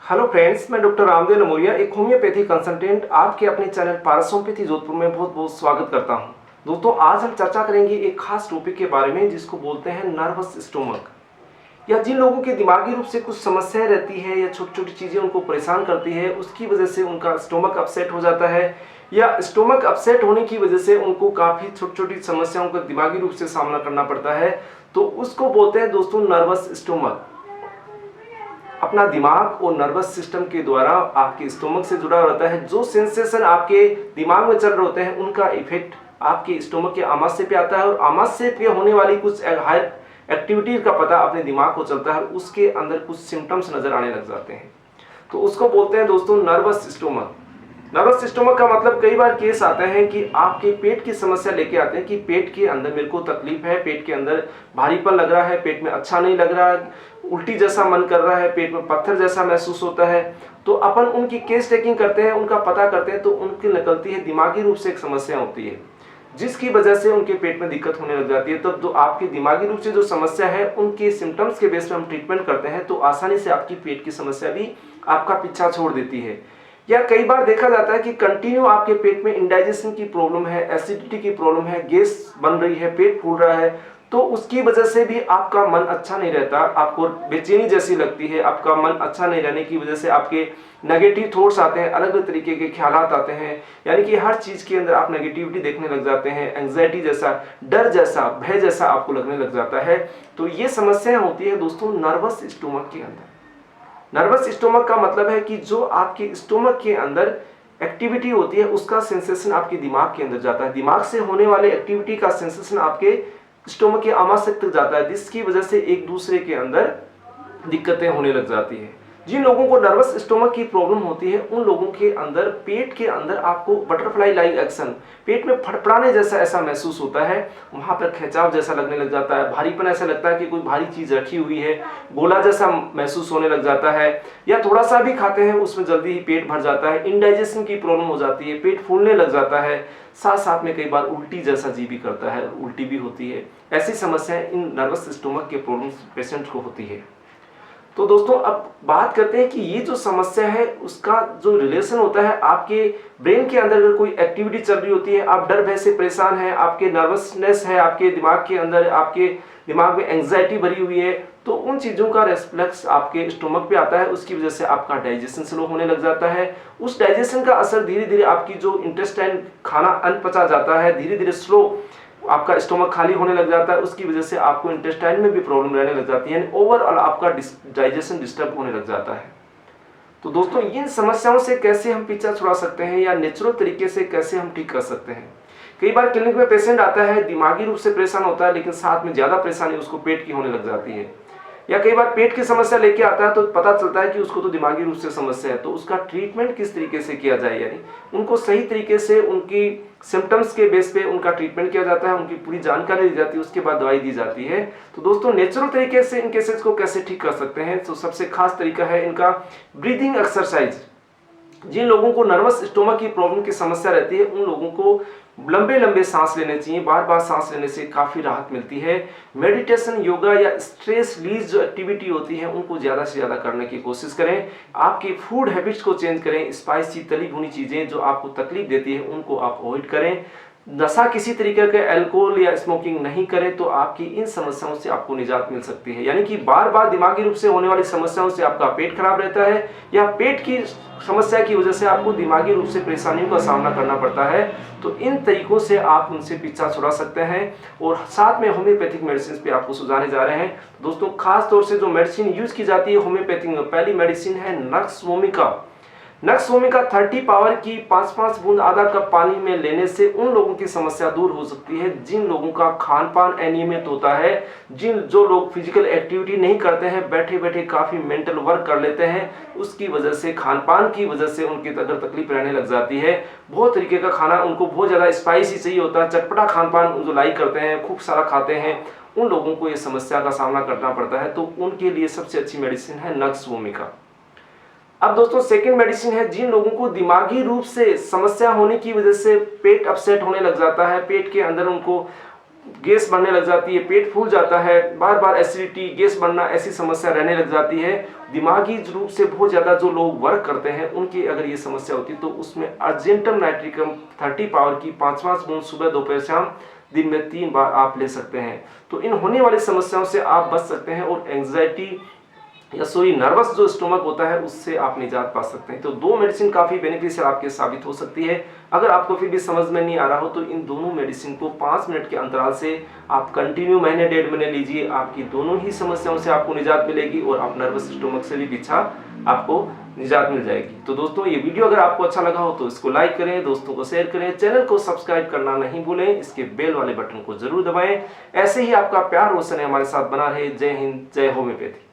Hello friends, मैं doctor Ramdev नमोरिया, एक homeopathy consultant, आपके अपने चैनल पारस होम्योपैथी जोधपुर में बहुत बहुत स्वागत करता हूं। दोस्तों, आज हम चर्चा करेंगे एक खास टॉपिक के बारे में जिसको बोलते हैं नर्वस स्टोमक। या जिन लोगों के दिमागी रूप से कुछ समस्याएं रहती है या छोटी छोटी चीज़ें उनको परेशान करती है, उसकी वजह से उनका स्टोमक अपसेट हो जाता है, या स्टोमक अपसेट होने की वजह से उनको काफ़ी छोटी छोटी समस्याओं का दिमागी रूप से सामना करना पड़ता है, तो उसको बोलते हैं दोस्तों नर्वस स्टोमक। अपना दिमाग और नर्वस सिस्टम के द्वारा आपके स्टोमक से जुड़ा रहता है। जो सेंसेशन आपके दिमाग में चल रहे होते हैं उनका इफेक्ट आपके स्टोमक के आमाशय पे आता है, और आमाशय पे होने वाली कुछ हायर एक्टिविटीज का पता अपने दिमाग को चलता है, उसके अंदर कुछ सिम्टम्स नजर आने लग जाते हैं, तो उसको बोलते हैं दोस्तों नर्वस स्टोमक। नर्वस स्टोमक का मतलब कई बार केस आते हैं कि आपके पेट की समस्या लेके आते हैं कि पेट के अंदर मेरे को तकलीफ है, पेट के अंदर भारीपन लग रहा है, पेट में अच्छा नहीं लग रहा है, उल्टी जैसा मन कर रहा है, पेट में पत्थर जैसा महसूस होता है। तो अपन उनकी केस टेकिंग करते हैं, उनका पता करते हैं, तो उनकी निकलती है दिमागी रूप से एक समस्या होती है जिसकी वजह से उनके पेट में दिक्कत होने लग जाती है। तब जो आपकी दिमागी रूप से जो समस्या है उनके सिम्टम्स के बेस पर हम ट्रीटमेंट करते हैं, तो आसानी से आपकी पेट की समस्या भी आपका पीछा छोड़ देती है। या कई बार देखा जाता है कि कंटिन्यू आपके पेट में इंडाइजेशन की प्रॉब्लम है, एसिडिटी की प्रॉब्लम है, गैस बन रही है, पेट फूल रहा है, तो उसकी वजह से भी आपका मन अच्छा नहीं रहता, आपको बेचैनी जैसी लगती है, आपका मन अच्छा नहीं रहने की वजह से आपके नेगेटिव थॉट्स आते हैं, अलग अलग तरीके के ख्यालात आते हैं, यानी कि हर चीज के अंदर आप नेगेटिविटी देखने लग जाते हैं, एंग्जाइटी जैसा, डर जैसा, भय जैसा आपको लगने लग जाता है। तो ये समस्याएं होती है दोस्तों नर्वस स्टोमक के अंदर। नर्वस स्टोमक का मतलब है कि जो आपके स्टोमक के अंदर एक्टिविटी होती है उसका सेंसेशन आपके दिमाग के अंदर जाता है, दिमाग से होने वाले एक्टिविटी का सेंसेशन आपके स्टोमक के आमाशय तक जाता है, जिसकी वजह से एक दूसरे के अंदर दिक्कतें होने लग जाती है। जिन लोगों को नर्वस स्टोमक की प्रॉब्लम होती है उन लोगों के अंदर पेट के अंदर आपको बटरफ्लाई लाइक एक्शन, पेट में फड़फड़ाने जैसा ऐसा महसूस होता है, वहां पर खिंचाव जैसा लगने लग जाता है, भारीपन ऐसा लगता है कि कोई भारी चीज रखी हुई है, गोला जैसा महसूस होने लग जाता है, या थोड़ा सा भी खाते हैं उसमें जल्दी ही पेट भर जाता है, इंडाइजेशन की प्रॉब्लम हो जाती है, पेट फूलने लग जाता है, साथ साथ में कई बार उल्टी जैसा जी भी करता है, उल्टी भी होती है। ऐसी समस्याएं इन नर्वस स्टोमक के प्रॉब्लम पेशेंट को होती है। तो दोस्तों, अब बात करते हैं कि ये जो समस्या है उसका जो रिलेशन होता है आपके ब्रेन के अंदर अगर कोई एक्टिविटी चल रही होती है, आप डर भय से परेशान हैं, आपके नर्वसनेस है, आपके दिमाग के अंदर, आपके दिमाग में एंग्जाइटी भरी हुई है, तो उन चीज़ों का रिफ्लेक्स आपके स्टोमक पे आता है, उसकी वजह से आपका डाइजेशन स्लो होने लग जाता है। उस डाइजेशन का असर धीरे धीरे आपकी जो इंटेस्टाइन, खाना अनपचा जाता है, धीरे धीरे स्लो आपका स्टोमक खाली होने लग जाता है, उसकी वजह से आपको इंटेस्टाइन में भी प्रॉब्लम रहने लग जाती है, ओवरऑल आपका डाइजेशन डिस्टर्ब होने लग जाता है। तो दोस्तों, इन समस्याओं से कैसे हम पीछा छुड़ा सकते हैं या नेचुरल तरीके से कैसे हम ठीक कर सकते हैं। कई बार क्लिनिक में पेशेंट आता है, दिमागी रूप से परेशान होता है, लेकिन साथ में ज्यादा परेशानी उसको पेट की होने लग जाती है, या कई बार पेट की समस्या लेके आता है तो पता चलता है कि उसको तो दिमागी रूप से समस्या है, तो उसका ट्रीटमेंट किस तरीके से किया जाए, यानी उनको सही तरीके से उनकी सिम्टम्स के बेस पे उनका ट्रीटमेंट किया जाता है, उनकी पूरी जानकारी दी जाती है, उसके बाद दवाई दी जाती है। तो दोस्तों, नेचुरल तरीके से इन केसेस को कैसे ठीक कर सकते हैं, तो सबसे खास तरीका है इनका ब्रीदिंग एक्सरसाइज। जिन लोगों को नर्वस स्टोमक की प्रॉब्लम की समस्या रहती है उन लोगों को लंबे लंबे सांस लेने चाहिए, बार बार सांस लेने से काफ़ी राहत मिलती है। मेडिटेशन, योगा या स्ट्रेस रिलीज जो एक्टिविटी होती है उनको ज़्यादा से ज़्यादा करने की कोशिश करें। आपकी फूड हैबिट्स को चेंज करें, स्पाइसी तली भुनी चीज़ें जो आपको तकलीफ देती है उनको आप अवॉइड करें। नशा किसी तरीके का अल्कोहल या स्मोकिंग नहीं करें, तो आपकी इन समस्याओं से आपको निजात मिल सकती है। यानी कि बार बार दिमागी रूप से होने वाली समस्याओं से आपका पेट खराब रहता है, या पेट की समस्या की वजह से आपको दिमागी रूप से परेशानियों का सामना करना पड़ता है, तो इन तरीकों से आप उनसे पीछा छुड़ा सकते हैं। और साथ में होम्योपैथिक मेडिसिन पे आपको सुझाने जा रहे हैं। दोस्तों, खास तौर से जो मेडिसिन यूज की जाती है होम्योपैथिक में, पहली मेडिसिन है nux vomica. Nux vomica 30 power की 5-5 बूंद आधा कप पानी में लेने से उन लोगों की समस्या दूर हो सकती है जिन लोगों का खान पान अनियमित होता है, जो लोग फिजिकल एक्टिविटी नहीं करते हैं, बैठे बैठे काफी मेंटल वर्क कर लेते हैं, उसकी वजह से, खान पान की वजह से उनकी अगर तकलीफ रहने लग जाती है। बहुत तरीके का खाना उनको बहुत ज्यादा स्पाइसी चाहिए होता है, चटपटा खान पान जो लाइक करते हैं, खूब सारा खाते हैं, उन लोगों को ये समस्या का सामना करना पड़ता है, तो उनके लिए सबसे अच्छी मेडिसिन है नक्स वोमिका। अब दोस्तों, सेकंड मेडिसिन है जिन लोगों को दिमागी रूप से समस्या होने की वजह से पेट अपसेट होने लग जाता है, पेट के अंदर उनको गैस बढ़ने लग जाती है, पेट फूल जाता है, बार बार एसिडिटी, गैस बढ़ना, ऐसी समस्या रहने लग जाती है। दिमागी रूप से बहुत ज़्यादा जो लोग वर्क करते हैं उनकी अगर ये समस्या होती है तो उसमें अर्जेंटम नाइट्रिकम 30 पावर की 5-5 बूंद सुबह दोपहर शाम दिन में 3 बार आप ले सकते हैं। तो इन होने वाली समस्याओं से आप बच सकते हैं और एंग्जाइटी या नर्वस जो स्टोमक होता है उससे आप निजात पा सकते हैं। तो दो मेडिसिन काफ़ी बेनिफिशियल आपके साबित हो सकती है। अगर आपको फिर भी समझ में नहीं आ रहा हो तो इन दोनों मेडिसिन को 5 मिनट के अंतराल से आप कंटिन्यू महीने 1.5 महीने लीजिए। आपकी दोनों ही समस्याओं से आपको निजात मिलेगी और आप नर्वस स्टोमक से भी पीछा आपको निजात मिल जाएगी। तो दोस्तों ये वीडियो अगर आपको अच्छा लगा हो तो इसको लाइक करें, दोस्तों को शेयर करें, चैनल को सब्सक्राइब करना नहीं भूलें, इसके बेल वाले बटन को जरूर दबाएं। ऐसे ही आपका प्यार रोशन हमारे साथ बना रहे। जय हिंद, जय होम्योपैथी।